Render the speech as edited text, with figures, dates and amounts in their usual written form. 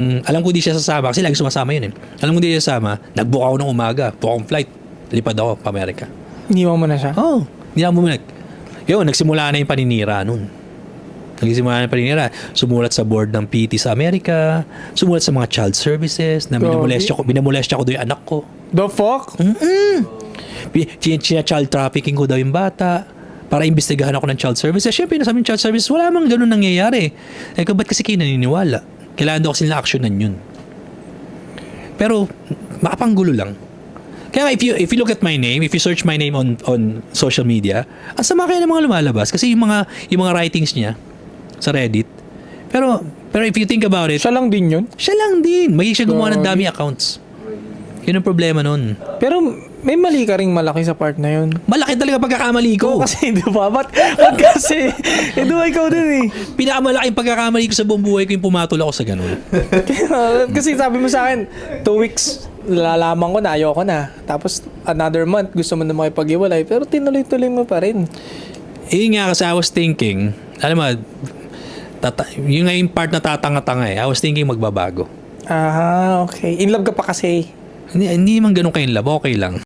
Alam ko di siya sasama kasi lagi sumasama yun eh. Alam ko di siya sasama, nag-book ako ng umaga, book akong flight, lipad ako pa Amerika. Iniwan mo na siya? Oo, hindi ako bumalik. Yun, nagsimula na yung paninira nun. Nagsimula na yung paninira. Sumulat sa board ng PT sa Amerika, sumulat sa mga child services, na minamolestya ko doon yung anak ko. The fuck? Child trafficking ko daw yung bata para imbestigahan ako ng child services. Siyempre, nasabi yung child services, wala mang ganun nangyayari. Eh, ba't kasi kinaniniwala? Kailangan daw kasi nila actionan yun. Pero, makapanggulo lang. Kaya if you look at my name, if you search my name on social media, ang sama kaya ng mga lumalabas. Kasi yung mga writings niya sa Reddit. Pero if you think about it, Siya lang din yun? siya lang din. May siya gumawa ng dami accounts. Yun ang problema nun. Pero may mali ka ring malaki sa part na yun. Malaki talaga pagkakamali ko. Kasi, di ba? Ba't kasi? Di ba ikaw din eh? Pinakamalaking pagkakamali ko sa buong buhay ko yung pumatol ako sa ganun. Kasi sabi mo sa akin, 2 weeks, lalaman ko na, ayoko na. Tapos, another month, gusto mo na makipag-iwalay. Pero tinuloy-tuloy mo pa rin. Nga kasi I was thinking, alam mo, yung nga yung part na tatanga-tanga eh. I was thinking magbabago. Okay. In love ka pa kasi. Hindi man ganun kayo in love, okay lang.